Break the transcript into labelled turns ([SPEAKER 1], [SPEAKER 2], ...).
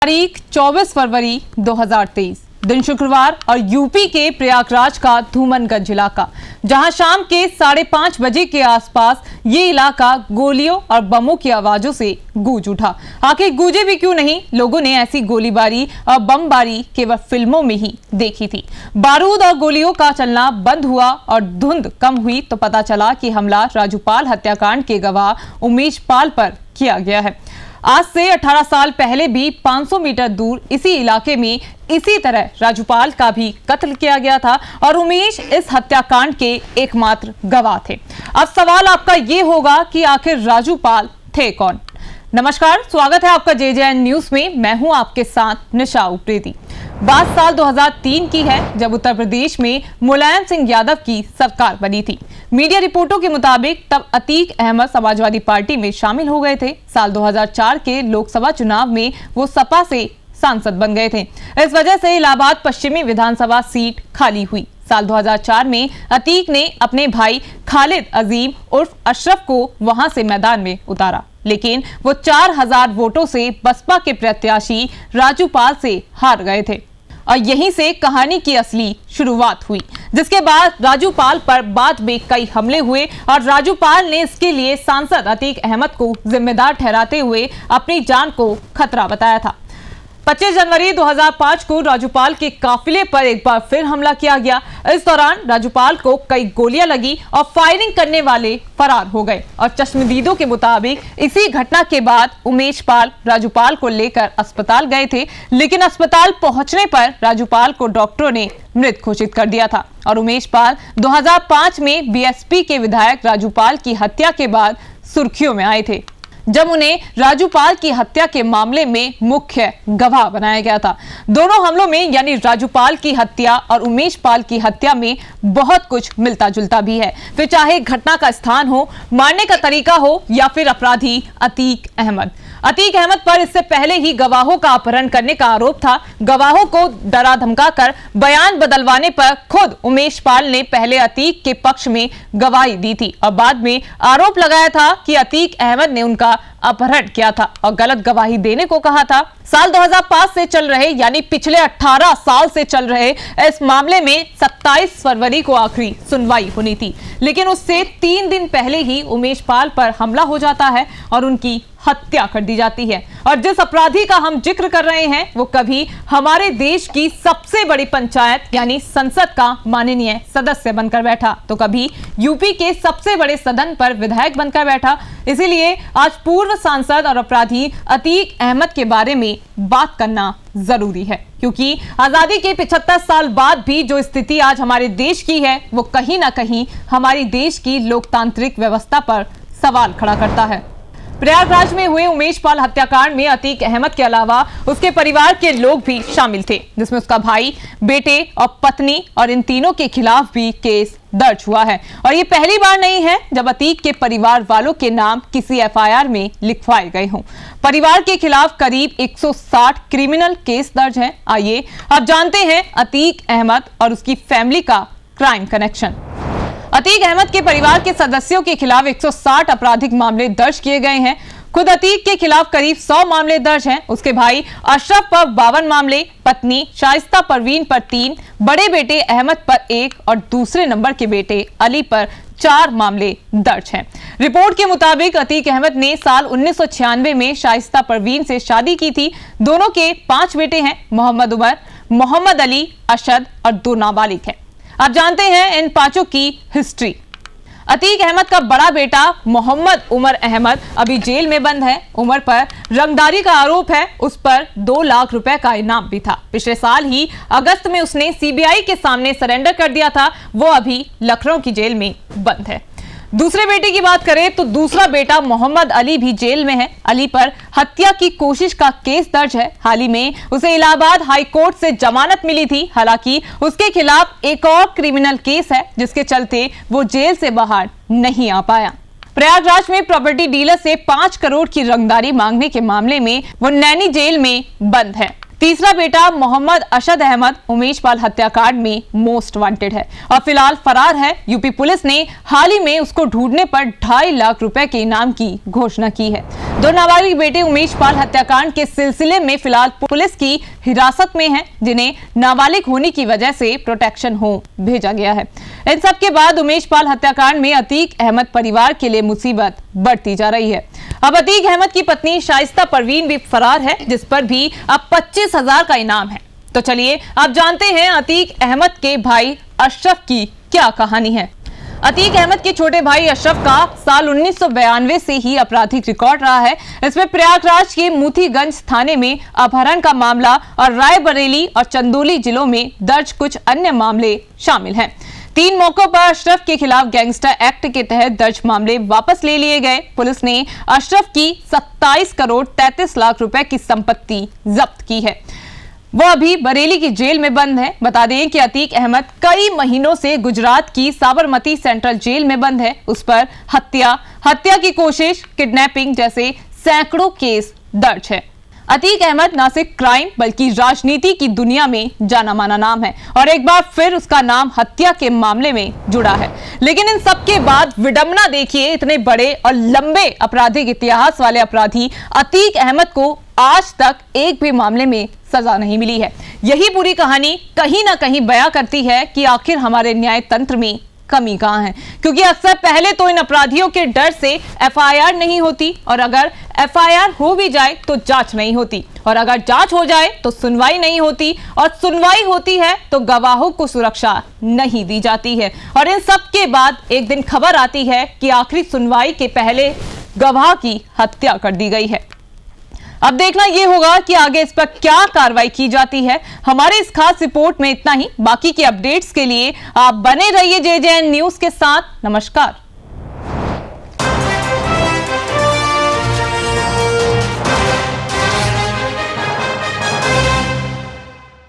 [SPEAKER 1] तारीख 24 फरवरी 2023 दिन शुक्रवार और यूपी के प्रयागराज का धूमनगंज इलाका, जहां शाम के 5:30 बजे के आसपास ये इलाका गोलियों और बमों की आवाजों से गूंज उठा। आखिर गूंजे भी क्यों नहीं, लोगों ने ऐसी गोलीबारी और बमबारी केवल फिल्मों में ही देखी थी। बारूद और गोलियों का चलना बंद हुआ और धुंध कम हुई तो पता चला कि हमला राजूपाल हत्याकांड के गवाह उमेश पाल पर किया गया है। आज से 18 साल पहले भी 500 मीटर दूर इसी इलाके में इसी तरह राजूपाल का भी कत्ल किया गया था और उमेश इस हत्याकांड के एकमात्र गवाह थे। अब सवाल आपका ये होगा कि आखिर राजूपाल थे कौन। नमस्कार, स्वागत है आपका JJN न्यूज में। मैं हूं आपके साथ निशा उप्रेती। बात साल 2003 की है, जब उत्तर प्रदेश में मुलायम सिंह यादव की सरकार बनी थी। मीडिया रिपोर्टों के मुताबिक तब अतीक अहमद समाजवादी पार्टी में शामिल हो गए थे। साल 2004 के लोकसभा चुनाव में वो सपा से सांसद बन गए थे। इस वजह से इलाहाबाद पश्चिमी विधानसभा सीट खाली हुई। साल 2004 में अतीक ने अपने भाई खालिद अजीम उर्फ अशरफ को वहां से मैदान में उतारा, लेकिन वो 4000 वोटों से बसपा के प्रत्याशी राजूपाल से हार गए थे और यहीं से कहानी की असली शुरुआत हुई, जिसके बाद राजूपाल पर बाद में कई हमले हुए और राजूपाल ने इसके लिए सांसद अतीक अहमद को जिम्मेदार ठहराते हुए अपनी जान को खतरा बताया था। 25 जनवरी 2005 को राजूपाल के काफिले पर एक बार फिर हमला किया गया। इस दौरान राजूपाल को कई गोलियां लगी और फायरिंग करने वाले फरार हो गए और चश्मदीदों के मुताबिक इसी घटना के बाद उमेश पाल राजूपाल को लेकर अस्पताल गए थे, लेकिन अस्पताल पहुंचने पर राजूपाल को डॉक्टरों ने मृत घोषित कर दिया था और उमेश पाल 2005 में BSP के विधायक राजूपाल की हत्या के बाद सुर्खियों में आए थे, जब उन्हें राजूपाल की हत्या के मामले में मुख्य गवाह बनाया गया था। दोनों हमलों में यानी राजूपाल की हत्या और उमेश पाल की हत्या में बहुत कुछ मिलता जुलता भी है, फिर चाहे घटना का स्थान हो, मारने का तरीका हो या फिर अपराधी अतीक अहमद। अतीक अहमद पर इससे पहले ही गवाहों का अपहरण करने का आरोप था। गवाहों को डरा धमकाकर बयान बदलवाने पर खुद उमेश पाल ने पहले अतीक के पक्ष में गवाही दी थी और बाद में आरोप लगाया था कि अतीक अहमद ने उनका अपहरण किया था और गलत गवाही देने को कहा था। साल 2005 से चल रहे यानी पिछले 18 साल से चल रहे इस मामले में 27 फरवरी को आखिरी सुनवाई होनी थी, लेकिन उससे 3 दिन पहले ही उमेश पाल पर हमला हो जाता है और उनकी हत्या कर दी जाती है। और जिस अपराधी का हम जिक्र कर रहे हैं वो कभी हमारे देश की सबसे बड़ी पंचायत यानी संसद का माननीय सदस्य बनकर बैठा, तो कभी यूपी के सबसे बड़े सदन पर विधायक बनकर बैठा। इसीलिए आज पूर्व सांसद और अपराधी अतीक अहमद के बारे में बात करना जरूरी है, क्योंकि आजादी के 75 साल बाद भी जो स्थिति आज हमारे देश की है वो कहीं ना कहीं हमारी देश की लोकतांत्रिक व्यवस्था पर सवाल खड़ा करता है। प्रयागराज में हुए उमेश पाल हत्याकांड में अतीक अहमद के अलावा उसके परिवार के लोग भी शामिल थे, जिसमें उसका भाई, बेटे और पत्नी और इन तीनों के खिलाफ भी केस दर्ज हुआ है। और ये पहली बार नहीं है जब अतीक के परिवार वालों के नाम किसी FIR में लिखवाए गए हों। परिवार के खिलाफ करीब 160 क्रिमिनल केस दर्ज हैं। आइए अब जानते हैं अतीक अहमद और उसकी फैमिली का क्राइम कनेक्शन। अतीक अहमद के परिवार के सदस्यों के खिलाफ 160 आपराधिक मामले दर्ज किए गए हैं। खुद अतीक के खिलाफ करीब 100 मामले दर्ज हैं। उसके भाई अशरफ पर 52 मामले, पत्नी शाइस्ता परवीन पर 3, बड़े बेटे अहमद पर 1 और दूसरे नंबर के बेटे अली पर 4 मामले दर्ज हैं। रिपोर्ट के मुताबिक अतीक अहमद ने साल 1996 में शाइस्ता परवीन से शादी की थी। दोनों के 5 बेटे हैं, मोहम्मद उमर, मोहम्मद अली, अशद और 2 नाबालिग हैं। आप जानते हैं इन 5 की हिस्ट्री। अतीक अहमद का बड़ा बेटा मोहम्मद उमर अहमद अभी जेल में बंद है। उमर पर रंगदारी का आरोप है, उस पर 2 लाख रुपए का इनाम भी था। पिछले साल ही अगस्त में उसने CBI के सामने सरेंडर कर दिया था। वो अभी लखनऊ की जेल में बंद है। दूसरे बेटे की बात करें तो दूसरा बेटा मोहम्मद अली भी जेल में है। अली पर हत्या की कोशिश का केस दर्ज है। हाल ही में उसे इलाहाबाद हाई कोर्ट से जमानत मिली थी। हालांकि उसके खिलाफ एक और क्रिमिनल केस है, जिसके चलते वो जेल से बाहर नहीं आ पाया। प्रयागराज में प्रॉपर्टी डीलर से 5 करोड़ की रंगदारी मांगने के मामले में वो नैनी जेल में बंद है। तीसरा बेटा मोहम्मद अशद अहमद उमेश पाल हत्याकांड में मोस्ट वांटेड है और फिलहाल फरार है। यूपी पुलिस ने हाल ही में उसको ढूंढने पर 2.5 लाख रुपए के इनाम की घोषणा की है। दो नाबालिग बेटे उमेश पाल हत्याकांड के सिलसिले में फिलहाल पुलिस की हिरासत में हैं, जिन्हें नाबालिग होने की वजह से प्रोटेक्शन होम भेजा गया है। इन सब के बाद उमेश पाल हत्याकांड में अतीक अहमद परिवार के लिए मुसीबत बढ़ती जा रही है। अब अतीक अहमद की पत्नी शाइस्ता परवीन भी फरार है, जिस पर भी अब 25,000 का इनाम है। तो चलिए आप जानते हैं अतीक अहमद के भाई अशरफ की क्या कहानी है। अतीक अहमद के छोटे भाई अशरफ का साल 1992 से ही आपराधिक रिकॉर्ड रहा है। इसमें प्रयागराज के मोतीगंज थाने में अपहरण का मामला और रायबरेली और चंदौली जिलों में दर्ज कुछ अन्य मामले शामिल हैं। 3 मौकों पर अशरफ के खिलाफ गैंगस्टर एक्ट के तहत दर्ज मामले वापस ले लिए गए। पुलिस ने अशरफ की 27 करोड़ 33 लाख रुपए की संपत्ति जब्त की है। वो अभी बरेली की जेल में बंद है। बता दें कि अतीक अहमद कई महीनों से गुजरात की साबरमती सेंट्रल जेल में बंद है। उस पर हत्या की कोशिश, किडनैपिंग जैसे सैकड़ों केस दर्ज है। अतीक अहमद न सिर्फ क्राइम बल्कि राजनीति की दुनिया में जाना माना नाम है और एक बार फिर उसका नाम हत्या के मामले में जुड़ा है। लेकिन इन सब के बाद विडंबना देखिए, इतने बड़े और लंबे आपराधिक इतिहास वाले अपराधी अतीक अहमद को आज तक एक भी मामले में सजा नहीं मिली है। यही पूरी कहानी कहीं ना कहीं बयां करती है कि आखिर हमारे न्याय तंत्र में कमी कहां है, क्योंकि अक्सर पहले तो इन अपराधियों के डर से एफआईआर नहीं होती और अगर एफआईआर हो भी जाए तो जांच नहीं होती और अगर जांच हो जाए तो सुनवाई नहीं होती और सुनवाई होती है तो गवाहों को सुरक्षा नहीं दी जाती है और इन सब के बाद एक दिन खबर आती है कि आखिरी सुनवाई के पहले गवाह की हत्या कर दी गई है। अब देखना यह होगा कि आगे इस पर क्या कार्रवाई की जाती है। हमारे इस खास रिपोर्ट में इतना ही। बाकी की अपडेट्स के लिए आप बने रहिए JJN न्यूज के साथ। नमस्कार।